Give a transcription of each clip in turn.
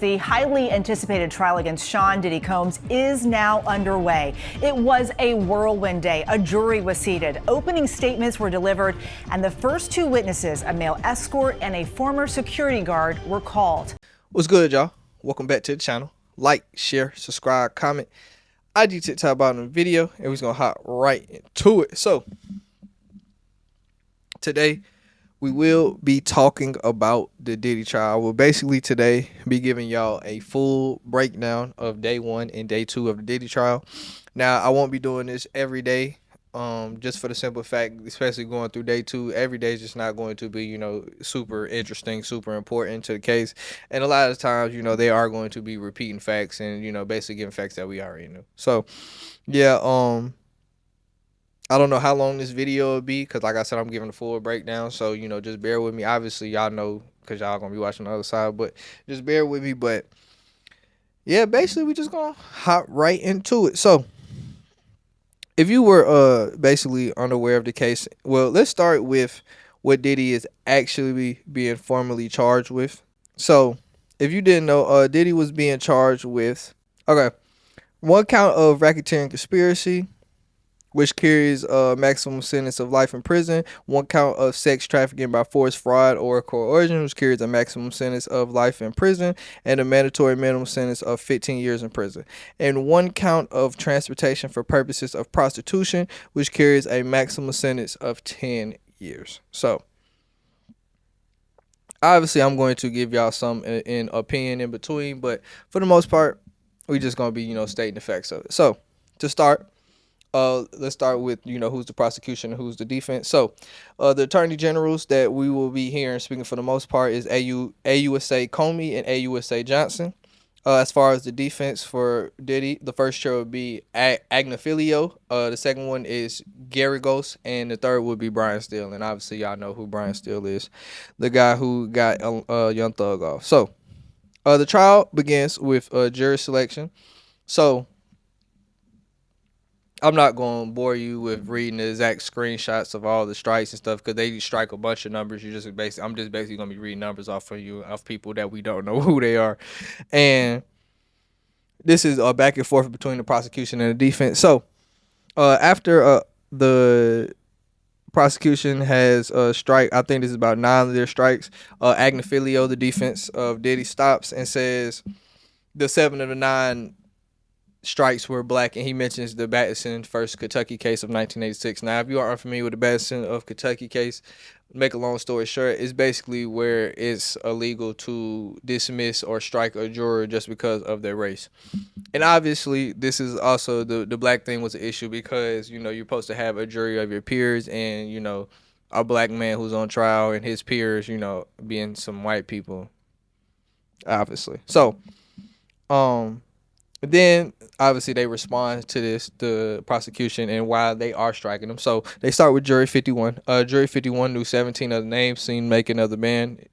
The highly anticipated trial against Sean Diddy Combs is now underway. It was a whirlwind day. A jury was seated. Opening statements were delivered, and the first two witnesses, a male escort and a former security guard, were called. What's good, y'all? Welcome back to the channel. Like, share, subscribe, comment. IG TikTok about in the video, and we're gonna hop right into it. So today we will be talking about the Diddy trial. I will basically today be giving y'all a full breakdown of day 1 and day 2 of the Diddy trial. Now, I won't be doing this every day, just for the simple fact, especially going through day 2, every day is just not going to be, super interesting, super important to the case. And a lot of times, they are going to be repeating facts and, basically giving facts that we already knew. So, yeah, I don't know how long this video will be because, like I said, I'm giving a full breakdown. So, just bear with me. Obviously, y'all know because y'all going to be watching the other side. But just bear with me. But, yeah, basically, we just going to hop right into it. So, if you were basically unaware of the case, well, let's start with what Diddy is actually being formally charged with. So, if you didn't know, Diddy was being charged with, one count of racketeering conspiracy, which carries a maximum sentence of life in prison. One count of sex trafficking by force, fraud, or coercion, which carries a maximum sentence of life in prison and a mandatory minimum sentence of 15 years in prison. And one count of transportation for purposes of prostitution, which carries a maximum sentence of 10 years. So, obviously, I'm going to give y'all some in opinion in between, but for the most part, we're just going to be, stating the facts of it. So, to start, let's start with, who's the prosecution and who's the defense. So, the attorney generals that we will be hearing speaking for the most part is AUSA Comey and AUSA Johnson. As far as the defense for Diddy, the first chair would be Agnifilio. The second one is Gary Ghost, and the third would be Brian Steele. And obviously, y'all know who Brian Steele is, the guy who got Young Thug off. So, the trial begins with jury selection. So, I'm not going to bore you with reading the exact screenshots of all the strikes and stuff because they strike a bunch of numbers. I'm just basically going to be reading numbers off of you of people that we don't know who they are, and this is a back and forth between the prosecution and the defense. So, after the prosecution has strike, I think this is about 9 of their strikes. Agnifilio, the defense of Diddy, stops and says the 7 of the 9 strikes were black, and he mentions the Batson versus Kentucky case of 1986. Now, if you are unfamiliar with the Batson of Kentucky case, make a long story short, it's basically where it's illegal to dismiss or strike a juror just because of their race. And obviously, this is also the black thing was an issue because, you're supposed to have a jury of your peers and, a black man who's on trial and his peers, being some white people, obviously. So, then obviously they respond to this, the prosecution, and why they are striking them. So they start with jury 51. Jury 51 knew 17 of the names seen making of the band,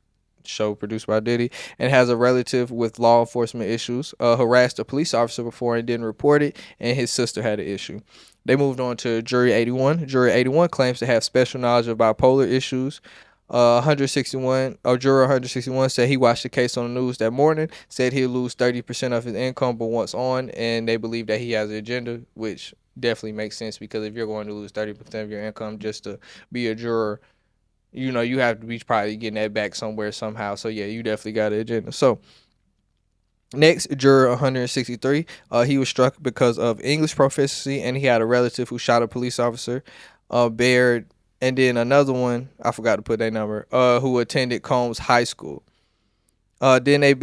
show produced by Diddy, and has a relative with law enforcement issues, harassed a police officer before and didn't report it, and his sister had an issue. They moved on to jury 81. Jury 81 claims to have special knowledge of bipolar issues. 161, juror 161 said he watched the case on the news that morning, said he'll lose 30% of his income but once on, and they believe that he has an agenda, which definitely makes sense because if you're going to lose 30% of your income just to be a juror, you have to be probably getting that back somewhere somehow. So yeah, you definitely got an agenda. So next, juror 163, he was struck because of English proficiency, and he had a relative who shot a police officer. Baird, and then another one, I forgot to put that number, who attended Combs High School. Then they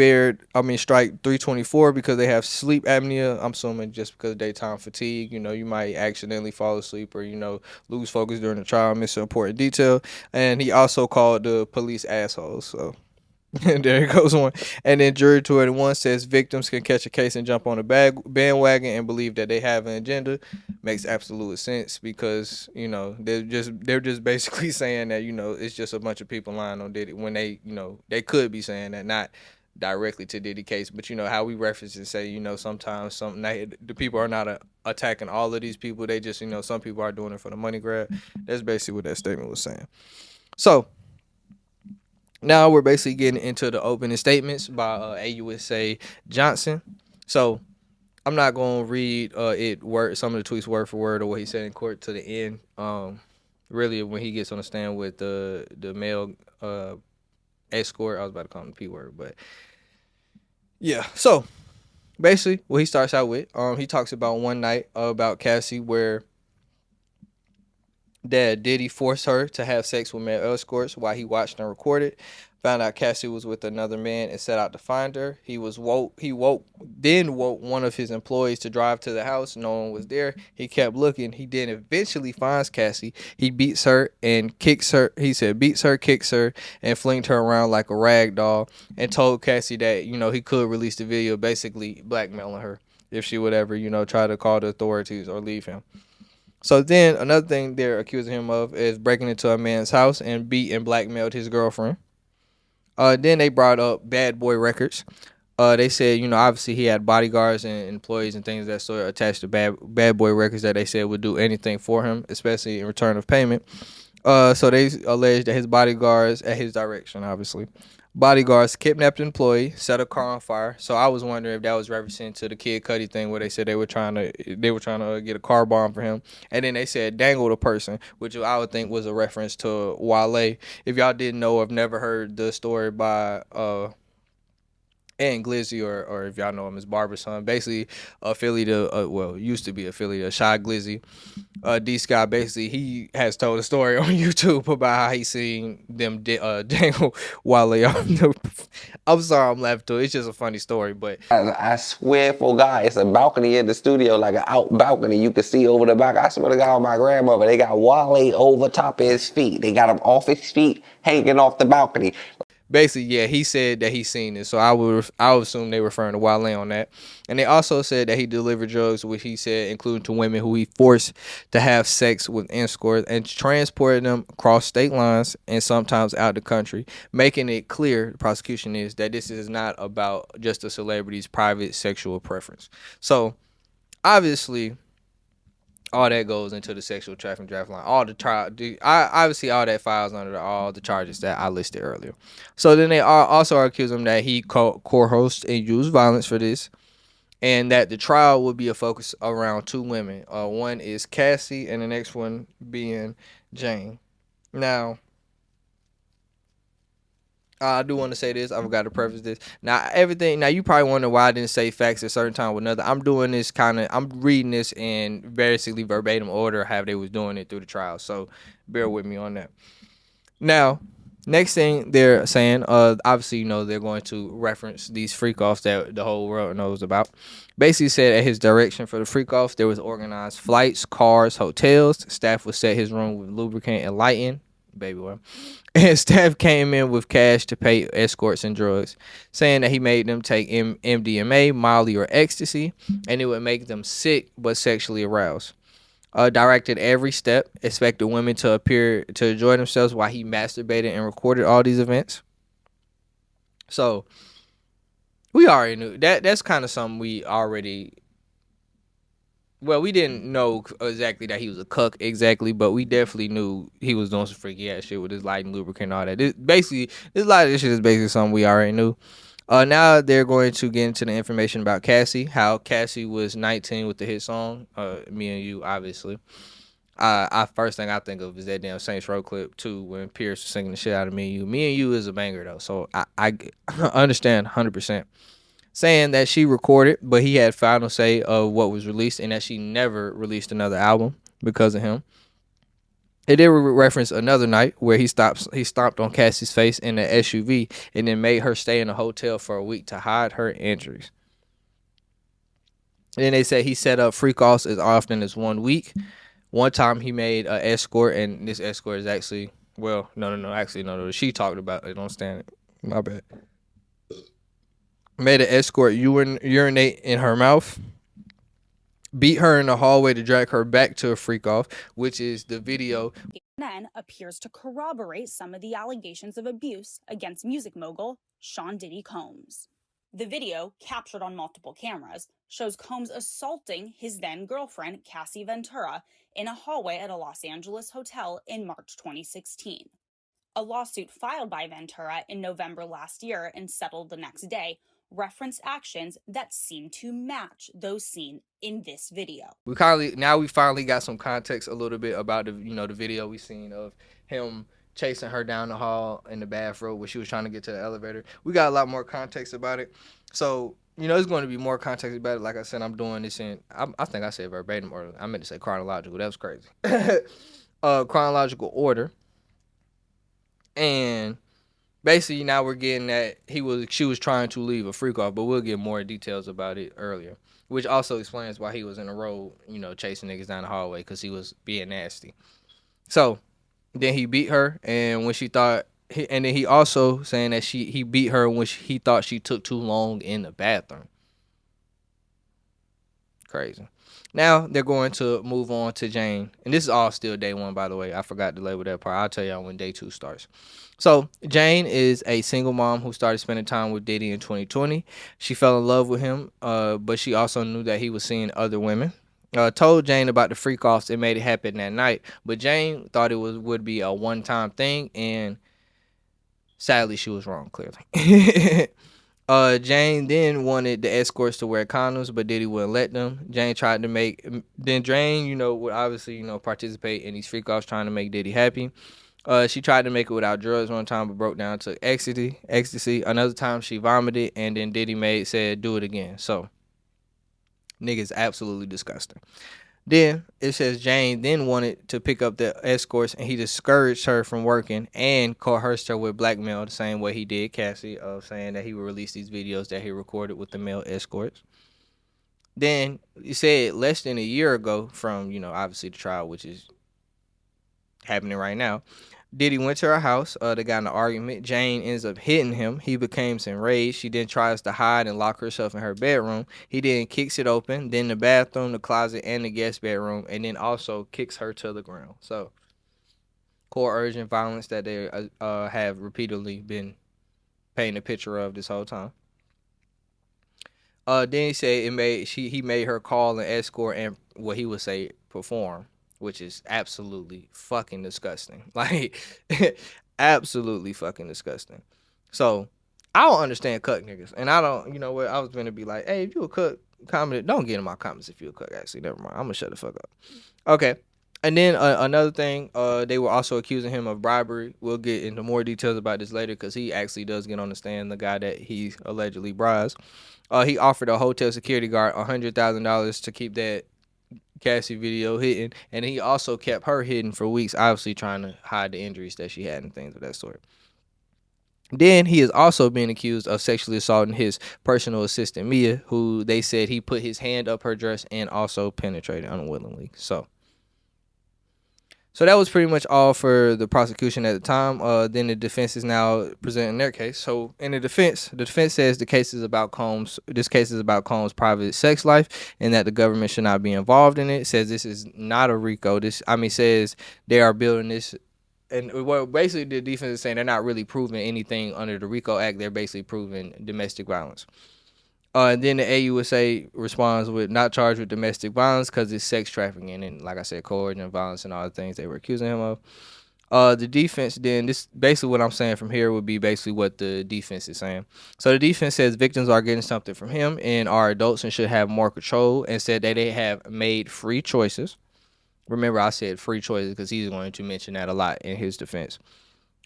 strike 324 because they have sleep apnea. I'm assuming just because of daytime fatigue. You might accidentally fall asleep or, lose focus during the trial, miss an important detail. And he also called the police assholes. So and there it goes on. And then jury 281 says victims can catch a case and jump on a bandwagon and believe that they have an agenda. Makes absolute sense because they're just basically saying that it's just a bunch of people lying on Diddy when they could be saying that, not directly to Diddy case, but how we reference and say sometimes the people are not attacking all of these people. They just some people are doing it for the money grab. That's basically what that statement was saying. So Now we're basically getting into the opening statements by AUSA Johnson. So I'm not gonna read some of the tweets word for word or what he said in court to the end. Really when he gets on the stand with the male escort, I was about to call him the P word, but yeah. So basically, what he starts out with, he talks about one night about Cassie where that Diddy forced her to have sex with male escorts while he watched and recorded. Found out Cassie was with another man and set out to find her. He woke one of his employees to drive to the house. No one was there. He kept looking. He then eventually finds Cassie. He beats her and kicks her. He said beats her, kicks her, and flinged her around like a rag doll. And told Cassie that he could release the video, basically blackmailing her if she would ever try to call the authorities or leave him. So then another thing they're accusing him of is breaking into a man's house and beat and blackmailed his girlfriend. Then they brought up Bad Boy Records. They said, obviously he had bodyguards and employees and things of that sort attached to Bad Boy Records that they said would do anything for him, especially in return of payment. So they alleged that his bodyguards, at his direction, obviously, bodyguards kidnapped an employee, set a car on fire. So I was wondering if that was referencing to the Kid Cudi thing where they said they were trying to get a car bomb for him, and then they said dangled a person, which I would think was a reference to Wale. If y'all didn't know or have never heard the story by and Glizzy, or if y'all know him as Barber's son, basically affiliate used to be affiliate of Shy Glizzy. D Scott, basically he has told a story on YouTube about how he seen them dangle Wale on the. I'm sorry, I'm laughing too. It's just a funny story, but I swear for God, it's a balcony in the studio, like an out balcony. You can see over the back. I swear to God, my grandmother, they got Wale over top of his feet. They got him off his feet, hanging off the balcony. basically, yeah, he said that he seen it. So I would assume they referring to Wale on that. And they also said that he delivered drugs, which he said including to women who he forced to have sex with escorts and transported them across state lines and sometimes out the country, making it clear, the prosecution is, that this is not about just a celebrity's private sexual preference. So obviously all that goes into the sexual trafficking draft line. All the obviously all that files under all the charges that I listed earlier. So then they also accuse him that he coerced and used violence for this, and that the trial will be a focus around two women. One is Cassie, and the next one being Jane. Now, I do want to say this. I forgot to preface this. Now, you probably wonder why I didn't say facts at a certain time with another. I'm doing this I'm reading this in basically verbatim order, how they was doing it through the trial. So bear with me on that. Now, next thing they're saying, obviously, they're going to reference these freak offs that the whole world knows about. Basically said at his direction for the freak offs, there was organized flights, cars, hotels. Staff would set his room with lubricant and lighting. Baby oil. And staff came in with cash to pay escorts and drugs, saying that he made them take MDMA, Molly, or ecstasy, and it would make them sick but sexually aroused. Directed every step, expected women to appear to enjoy themselves while he masturbated and recorded all these events. So we already knew that. That's kind of something we already. Well, we didn't know exactly that he was a cuck exactly, but we definitely knew he was doing some freaky ass shit with his lighting, lubricant, and all that. This lot of this shit is basically something we already knew. Now they're going to get into the information about Cassie, how Cassie was 19 with the hit song, Me and You, obviously. I first thing I think of is that damn Saints Row clip too, when Pierce was singing the shit out of Me and You. Me and You is a banger though, so I understand 100%. Saying that she recorded, but he had final say of what was released, and that she never released another album because of him. It did reference another night where he stomped on Cassie's face in an SUV and then made her stay in a hotel for a week to hide her injuries. And then they say he set up freak offs as often as 1 week. One time he made an escort, and this escort is actually, no. She talked about it. Don't stand it. My bad. Made an escort urinate in her mouth, beat her in the hallway to drag her back to a freak off, which is the video. CNN appears to corroborate some of the allegations of abuse against music mogul Sean Diddy Combs. The video, captured on multiple cameras, shows Combs assaulting his then-girlfriend Cassie Ventura in a hallway at a Los Angeles hotel in March 2016. A lawsuit filed by Ventura in November last year and settled the next day referenced actions that seem to match those seen in this video. We finally got some context a little bit about the video we seen of him chasing her down the hall in the bathrobe when she was trying to get to the elevator. We got a lot more context about it. So, there's going to be more context about it. Like I said, I'm doing this I think I said verbatim, or I meant to say chronological. That was crazy. Chronological order. And basically now we're getting that she was trying to leave a freak off, but we'll get more details about it earlier, which also explains why he was in the road, chasing niggas down the hallway, because he was being nasty. So then he beat her, and when she thought, and then he also saying that he beat her when he thought she took too long in the bathroom. Crazy. Now they're going to move on to Jane, and this is all still day one, by the way. I forgot to label that part. I'll tell y'all when day two starts. So Jane is a single mom who started spending time with Diddy in 2020. She fell in love with him, but she also knew that he was seeing other women. Told Jane about the freak offs and made it happen that night, but Jane thought it would be a one-time thing, and sadly she was wrong, clearly. Jane then wanted the escorts to wear condoms, but Diddy wouldn't let them. Jane would obviously, participate in these freak offs, trying to make Diddy happy. She tried to make it without drugs one time, but broke down, took ecstasy. Another time she vomited, and then Diddy said, do it again. So, nigga's absolutely disgusting. Then it says Jane then wanted to pick up the escorts, and he discouraged her from working and coerced her with blackmail the same way he did Cassie, of saying that he would release these videos that he recorded with the male escorts. Then he said less than a year ago from, obviously the trial, which is happening right now, Diddy went to her house. They got in an argument. Jane ends up hitting him. He becomes enraged. She then tries to hide and lock herself in her bedroom. He then kicks it open, then the bathroom, the closet, and the guest bedroom, and then also kicks her to the ground. So, coercion, violence that they have repeatedly been painting a picture of this whole time. Then he said he made her call an escort and what he would say perform, which is absolutely fucking disgusting. Like, absolutely fucking disgusting. So, I don't understand cuck niggas. And I don't, what, I was going to be like, hey, if you a cuck, comment, don't get in my comments if you a cuck, actually. Never mind. I'm going to shut the fuck up. Okay. And then another thing, they were also accusing him of bribery. We'll get into more details about this later, because he actually does get on the stand, the guy that he allegedly bribes. He offered a hotel security guard $100,000 to keep that Cassie video hidden, and he also kept her hidden for weeks, obviously trying to hide the injuries that she had and things of that sort. Then he is also being accused of sexually assaulting his personal assistant Mia, who they said he put his hand up her dress and also penetrated unwillingly. So that was pretty much all for the prosecution at the time. Then the defense is now presenting their case. So in the defense says this case is about Combs' private sex life, and that the government should not be involved in it. It says this is not a RICO. Says they are building this, and basically the defense is saying they're not really proving anything under the RICO Act. They're basically proving domestic violence. And then the AUSA responds with not charged with domestic violence because it's sex trafficking, and like I said, coercion, violence, and all the things they were accusing him of. The defense then, this basically what I'm saying from here would be basically what the defense is saying. So the defense says victims are getting something from him and are adults and should have more control, and said that they have made free choices. Remember, I said free choices because he's going to mention that a lot in his defense.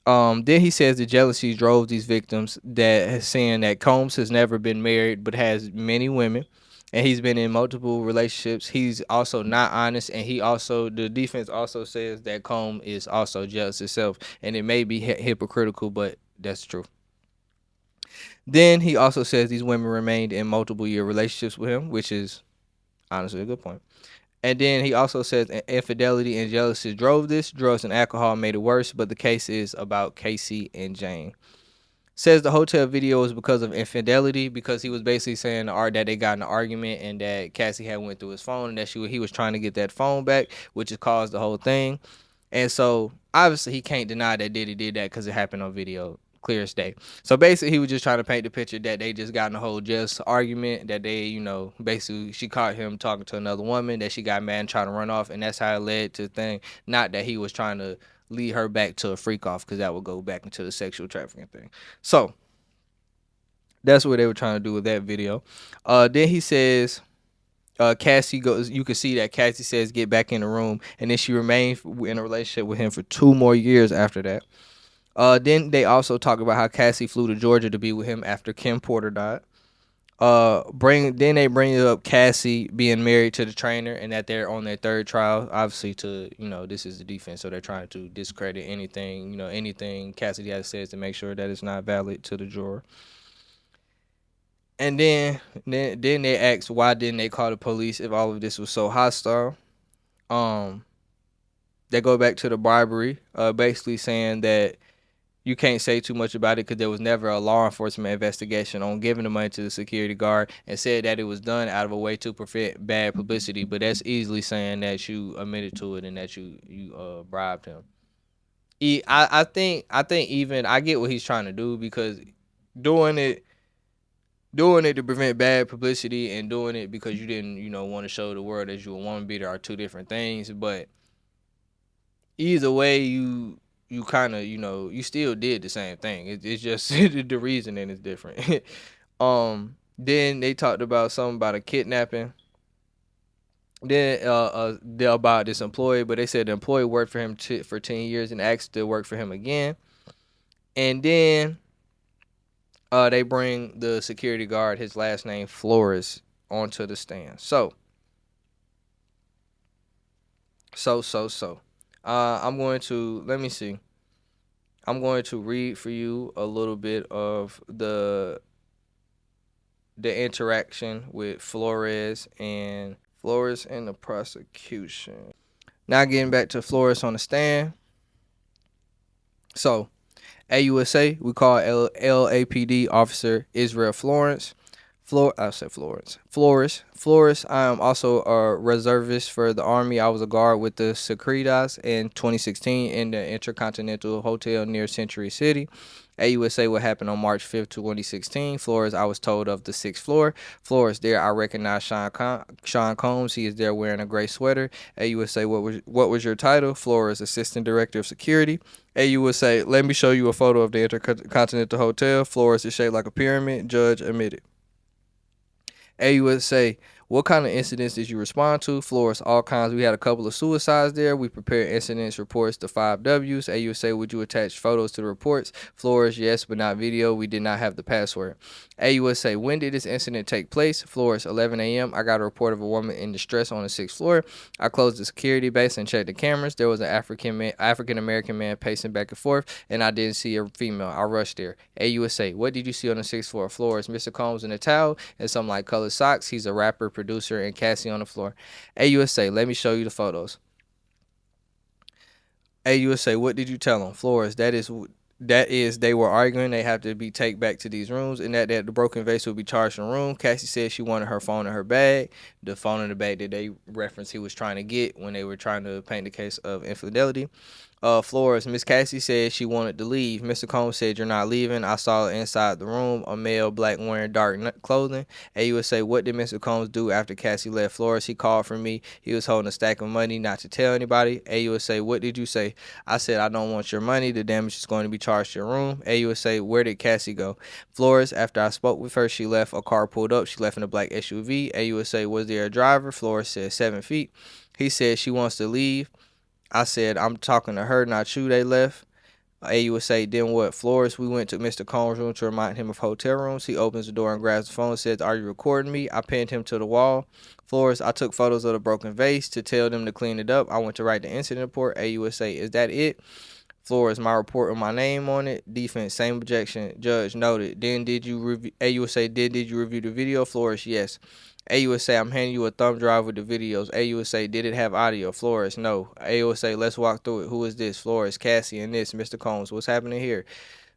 Then he says the jealousy drove these victims, that saying that Combs has never been married but has many women, and he's been in multiple relationships. He's also not honest, and the defense also says that Combs is also jealous himself, and it may be hypocritical, but that's true. Then he also says these women remained in multiple year relationships with him, which is honestly a good point. And then he also says infidelity and jealousy drove this. Drugs and alcohol made it worse, but the case is about Casey and Jane. Says the hotel video was because of infidelity, because he was basically saying that they got in an argument and that Cassie had went through his phone and that he was trying to get that phone back, which has caused the whole thing. And so obviously he can't deny that Diddy did that because it happened on video, clear as day. So basically he was just trying to paint the picture that they just got in a whole just argument, that they, basically she caught him talking to another woman, that she got mad and trying to run off, and that's how it led to the thing. Not that he was trying to lead her back to a freak off, because that would go back into the sexual trafficking thing. So that's what they were trying to do with that video. Then he says, Cassie goes, you can see that Cassie says get back in the room, and then she remained in a relationship with him for 2 more years after that. Then they also talk about how Cassie flew to Georgia to be with him after Kim Porter died. Then they bring up Cassie being married to the trainer, and that they're on their 3rd trial. Obviously, this is the defense, so they're trying to discredit anything Cassidy has said to make sure that it's not valid to the juror. And then they asked why didn't they call the police if all of this was so hostile. They go back to the bribery, basically saying that you can't say too much about it because there was never a law enforcement investigation on giving the money to the security guard, and said that it was done out of a way to prevent bad publicity. But that's easily saying that you admitted to it and that you bribed him. I think even I get what he's trying to do, because doing it to prevent bad publicity and doing it because you didn't want to show the world that you're a woman beater are 2 different things. But either way, you kind of you still did the same thing. It's just the reasoning is different. Then they talked about something about a kidnapping. Then about this employee, but they said the employee worked for him for 10 years and asked to work for him again. And then they bring the security guard, his last name Flores, onto the stand. So I'm going to, let me see. I'm going to read for you a little bit of the interaction with Flores and the prosecution. Now getting back to Flores on the stand. So, AUSA, we call LAPD Officer Israel Flores. Flores. I am also a reservist for the Army. I was a guard with the Securitas in 2016 in the Intercontinental Hotel near Century City. AUSA, what happened on March 5th, 2016. Flores, I was told of the 6th floor. Flores, there I recognize Sean Combs. He is there wearing a gray sweater. AUSA, what was your title? Flores, Assistant Director of Security. AUSA, let me show you a photo of the Intercontinental Hotel. Flores is shaped like a pyramid. Judge admitted. AUSA, what kind of incidents did you respond to? Flores, all kinds. We had a couple of suicides there. We prepared incidents reports to 5Ws. AUSA, would you attach photos to the reports? Flores, yes, but not video. We did not have the password. AUSA, when did this incident take place? Flores, 11 a.m. I got a report of a woman in distress on the 6th floor. I closed the security base and checked the cameras. There was an African-American man pacing back and forth, and I didn't see a female. I rushed there. AUSA, what did you see on the 6th floor? Flores, Mr. Combs in a towel and some like colored socks. He's a rapper, producer, and Cassie on the floor. AUSA, let me show you the photos. AUSA, what did you tell him? Flores, that is they were arguing. They have to be taken back to these rooms, and that the broken vase will be charged in the room. Cassie said she wanted her phone in her bag. The phone in the bag that they referenced he was trying to get when they were trying to paint the case of infidelity. Flores, Miss Cassie said she wanted to leave. Mr. Combs said, you're not leaving. I saw inside the room a male, black, wearing dark clothing. AUSA, what did Mr. Combs do after Cassie left? Flores, he called for me. He was holding a stack of money not to tell anybody. AUSA, what did you say? I said, I don't want your money. The damage is going to be charged to your room. AUSA, where did Cassie go? Flores, after I spoke with her, she left. A car pulled up. She left in a black SUV. AUSA, was there a driver? Flores said 7 feet. He said she wants to leave. I said, I'm talking to her, not you. They left. AUSA, then what? Flores, we went to Mr. Combs' room to remind him of hotel rooms. He opens the door and grabs the phone and says, are you recording me? I pinned him to the wall. Flores, I took photos of the broken vase to tell them to clean it up. I went to write the incident report. AUSA, is that it? Flores, my report with my name on it. Defense, same objection. Judge, noted. Then did you review? AUSA, did you review the video? Flores, yes. AUSA, I'm handing you a thumb drive with the videos. AUSA, did it have audio? Flores, no. AUSA, let's walk through it. Who is this? Flores, Cassie, and this, Mr. Combs. What's happening here?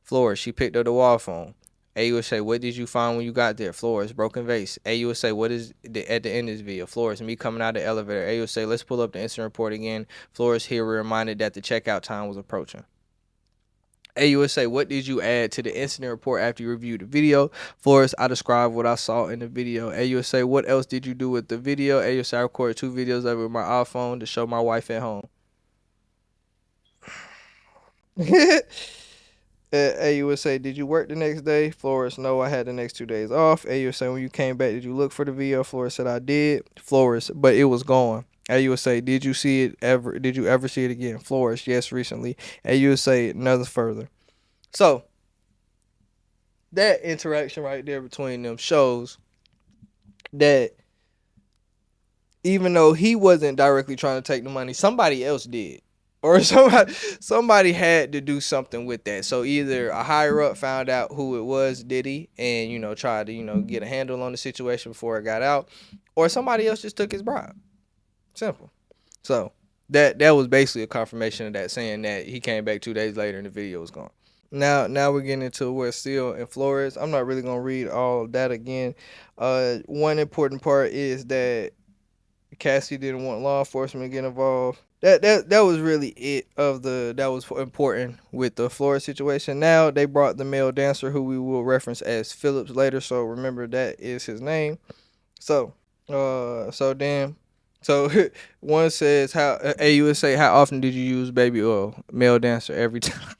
Flores, she picked up the wall phone. AUSA, what did you find when you got there? Flores, broken vase. AUSA, what is at the end of this video? Flores, me coming out of the elevator. AUSA, let's pull up the incident report again. Flores, here we're reminded that the checkout time was approaching. AUSA, what did you add to the incident report after you reviewed the video? Flores, I described what I saw in the video. AUSA, what else did you do with the video? AUSA, I recorded 2 videos of it with my iPhone to show my wife at home. AUSA, did you work the next day? Flores, no, I had the next 2 days off. AUSA, when you came back, did you look for the video? Flores said, I did. Flores, but it was gone. AUSA, did you see it ever? Did you ever see it again? Flores, yes, recently. AUSA, nothing further. So, that interaction right there between them shows that even though he wasn't directly trying to take the money, somebody else did. Or somebody had to do something with that. So either a higher up found out who it was, Diddy, and tried to get a handle on the situation before it got out, or somebody else just took his bribe. Simple. So that was basically a confirmation of that, saying that he came back 2 days later and the video was gone. Now we're getting into where Seal and Flores. I'm not really gonna read all of that again. One important part is that Cassie didn't want law enforcement to get involved. That was really it that was important with the Florida situation. Now they brought the male dancer, who we will reference as Phillips later, so remember that is his name. So one says, how AUSA, how often did you use baby oil? Male dancer, every time.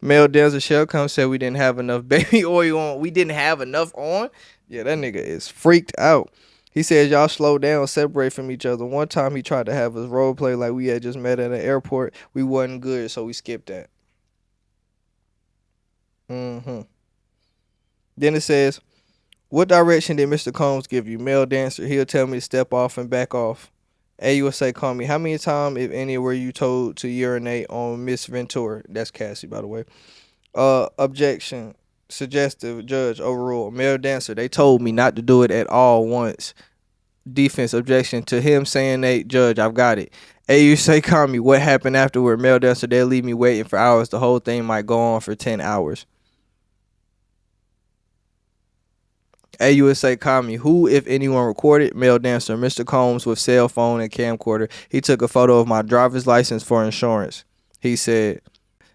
Male dancer Shell come said we didn't have enough baby oil on. We didn't have enough on? Yeah, that nigga is freaked out. He says, y'all slow down, separate from each other. One time he tried to have us role play like we had just met at an airport. We wasn't good, so we skipped that. Then it says, what direction did Mr. Combs give you? Male dancer, he'll tell me to step off and back off. AUSA, call me. How many times, if any, were you told to urinate on Miss Ventura? That's Cassie, by the way. Objection. Suggestive. Judge, overrule. Male dancer, they told me not to do it at all once. Defense, objection to him saying, "Hey, judge, I've got it." AUSA, call me. What happened afterward? Male dancer, they'll leave me waiting for hours. The whole thing might go on for 10 hours. AUSA, call me. Who, if anyone, recorded? Male dancer, Mr. Combs, with cell phone and camcorder. He took a photo of my driver's license for insurance. He said,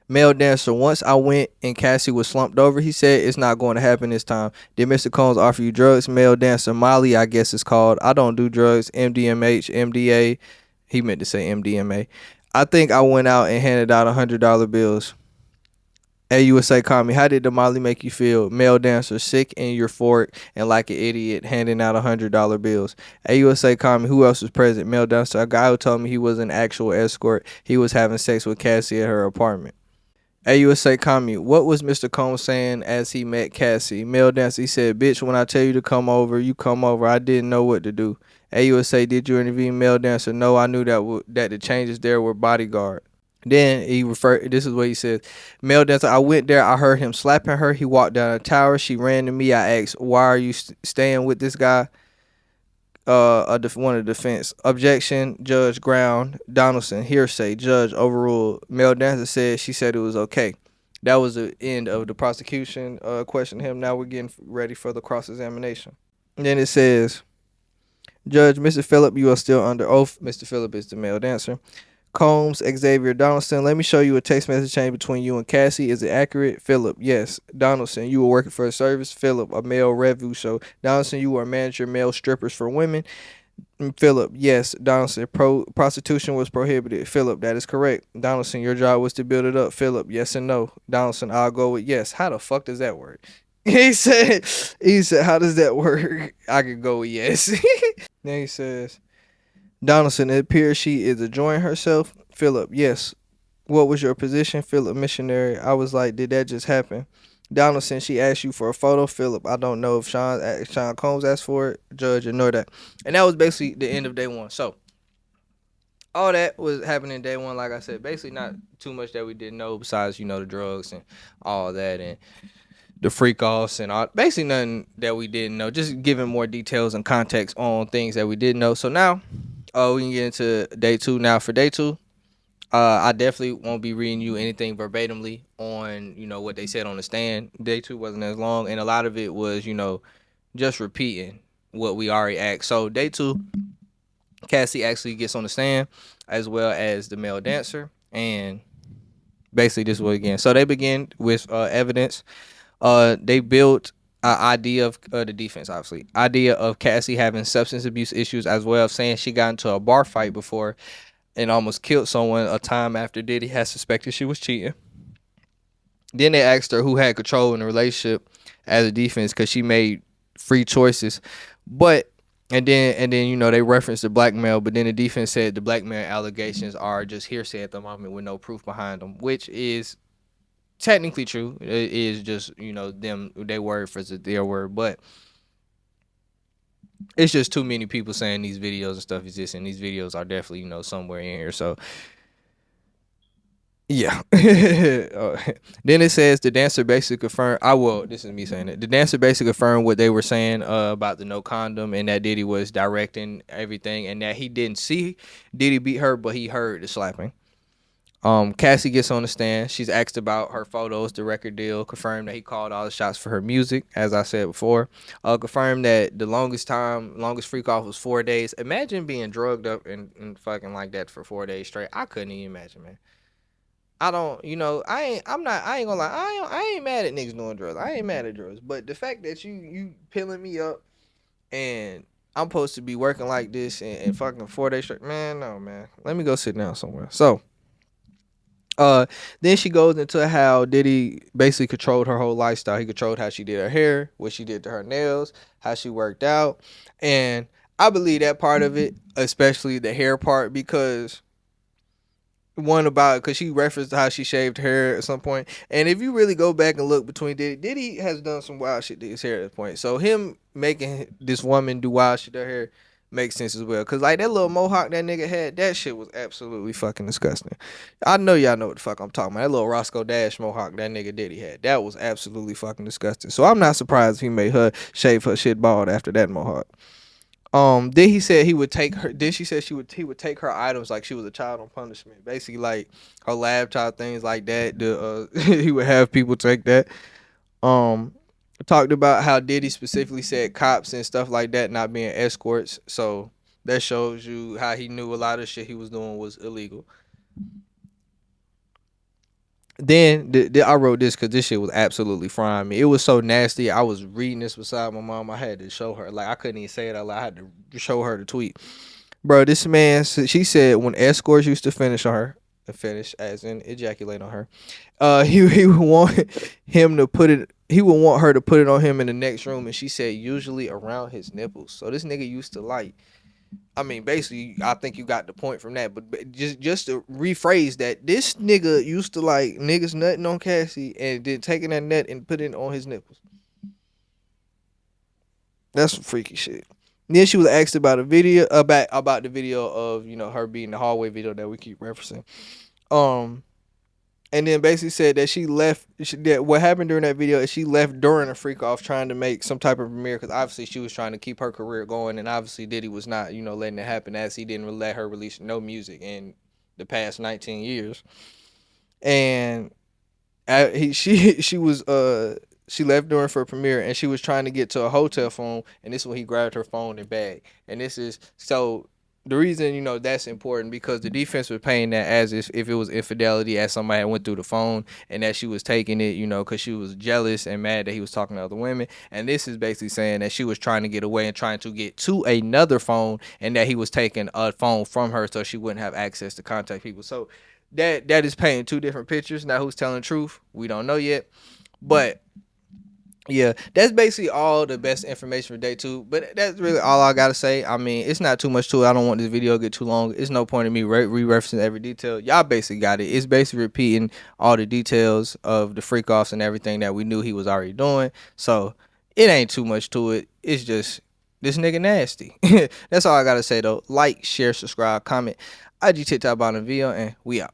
male dancer, once I went and Cassie was slumped over, he said, it's not going to happen this time. Did Mr. Combs offer you drugs? Male dancer, Molly, I guess it's called. I don't do drugs. MDMH, MDA. He meant to say MDMA. I think I went out and handed out $100 bills. AUSA, call me. How did the Molly make you feel? Male dancer, sick and euphoric and like an idiot, handing out $100 bills. AUSA, call me. Who else was present? Male dancer, a guy who told me he was an actual escort. He was having sex with Cassie at her apartment. AUSA, call me. What was Mr. Combs saying as he met Cassie? Male dancer, he said, bitch, when I tell you to come over, you come over. I didn't know what to do. AUSA, did you intervene? Male dancer, no, I knew that the changes there were bodyguard. Then this is what he says. Male dancer, I went there. I heard him slapping her. He walked down the tower. She ran to me. I asked, why are you staying with this guy? One of the defense. Objection, Judge Ground. Donaldson, hearsay. Judge overruled. Male dancer said she said it was okay. That was the end of the prosecution questioning him. Now we're getting ready for the cross-examination. And then it says, Judge, Mr. Phillip, you are still under oath. Mr. Phillip is the male dancer. Combs, Xavier Donaldson, let me show you a text message chain between you and Cassie. Is it accurate? Phillip, yes. Donaldson, you were working for a service. Phillip, a male revue show. Donaldson, you were a manager, male strippers for women. Phillip, yes. Donaldson, prostitution was prohibited. Phillip, that is correct. Donaldson, your job was to build it up. Phillip, yes and no. Donaldson, I'll go with yes. How the fuck does that work? He said, how does that work? I could go with yes. Then he says, Donaldson, it appears she is enjoying herself. Phillip, yes. What was your position? Phillip, missionary. I was like, did that just happen? Donaldson, she asked you for a photo. Phillip, I don't know if Sean Combs asked for it. Judge, ignore that. And that was basically the end of day one. So all that was happening day one. Like I said, basically not too much that we didn't know besides, the drugs and all that and the freak offs and all. Basically nothing that we didn't know. Just giving more details and context on things that we didn't know. So now we can get into day two. Now for day two, I definitely won't be reading you anything verbatimly on, what they said on the stand. Day two wasn't as long, and a lot of it was, just repeating what we already asked. So day two, Cassie actually gets on the stand as well as the male dancer, and basically this was again. So they begin with evidence. They built an idea of the defense, obviously. Idea of Cassie having substance abuse issues as well, saying she got into a bar fight before and almost killed someone a time after Diddy had suspected she was cheating. Then they asked her who had control in the relationship as a defense because she made free choices. But and then they referenced the blackmail, but then the defense said the blackmail allegations are just hearsay at the moment with no proof behind them, which is technically true. It is just them, their word for their word, but it's just too many people saying these videos and stuff exist, and these videos are definitely somewhere in here. So yeah. Then it says the dancer basically confirmed. This is me saying it. The dancer basically confirmed what they were saying about the no condom, and that Diddy was directing everything, and that he didn't see Diddy beat her, but he heard the slapping. Cassie gets on the stand. She's asked about her photos, the record deal, confirmed that he called all the shots for her music, as I said before. Confirmed that the longest freak off was 4 days. Imagine being drugged up and fucking like that for 4 days straight. I couldn't even imagine, man. I don't, I ain't gonna lie. I ain't mad at niggas doing drugs. I ain't mad at drugs. But the fact that you pilling me up and I'm supposed to be working like this and fucking 4 days straight, man, no, man. Let me go sit down somewhere. So, then she goes into how Diddy basically controlled her whole lifestyle. He controlled how she did her hair, what she did to her nails, how she worked out. And I believe that part of it, especially the hair part, because she referenced how she shaved hair at some point. And if you really go back and look between Diddy has done some wild shit to his hair at this point. So him making this woman do wild shit to her hair makes sense as well. Cause like that little mohawk that nigga had, that shit was absolutely fucking disgusting. I know y'all know what the fuck I'm talking about. That little Roscoe Dash mohawk that nigga Diddy had. That was absolutely fucking disgusting. So I'm not surprised if he made her shave her shit bald after that mohawk. Then he said he would take her. Then she said he would take her items like she was a child on punishment. Basically, like her laptop, things like that. He would have people take that. Talked about how Diddy specifically said cops and stuff like that not being escorts. So that shows you how he knew a lot of shit he was doing was illegal. Then I wrote this because this shit was absolutely frying me. It was so nasty. I was reading this beside my mom. I had to show her. Like, I couldn't even say it out loud. I had to show her the tweet. Bro, this man, she said when escorts used to finish on her, finish as in ejaculate on her, he would want him to put it. He would want her to put it on him in the next room, and she said usually around his nipples. So this nigga used to like. I mean, basically, I think you got the point from that. But just to rephrase that, this nigga used to like niggas nutting on Cassie and then taking that nut and putting it on his nipples. That's some freaky shit. Then she was asked about a video about the video of her being the hallway video that we keep referencing. And then basically said that she left. That what happened during that video is she left during a freak off trying to make some type of premiere because obviously she was trying to keep her career going, and obviously Diddy was not, letting it happen as he didn't let her release no music in the past 19 years. And she left during for a premiere and she was trying to get to a hotel phone, and this is when he grabbed her phone and bag. And this is so. The reason, that's important because the defense was paying that as if it was infidelity, as somebody went through the phone and that she was taking it, because she was jealous and mad that he was talking to other women. And this is basically saying that she was trying to get away and trying to get to another phone and that he was taking a phone from her so she wouldn't have access to contact people. So that is painting two different pictures. Now, who's telling the truth? We don't know yet. But yeah, that's basically all the best information for day 2. But that's really all I gotta say. I mean, it's not too much to it. I don't want this video to get too long. It's no point in me re-referencing every detail. Y'all basically got it. It's basically repeating all the details of the freak offs and everything that we knew he was already doing. So it ain't too much to it. It's just this nigga nasty. That's all I gotta say though. Like, share, subscribe, comment. IG, TikTok, bottom video, and we out.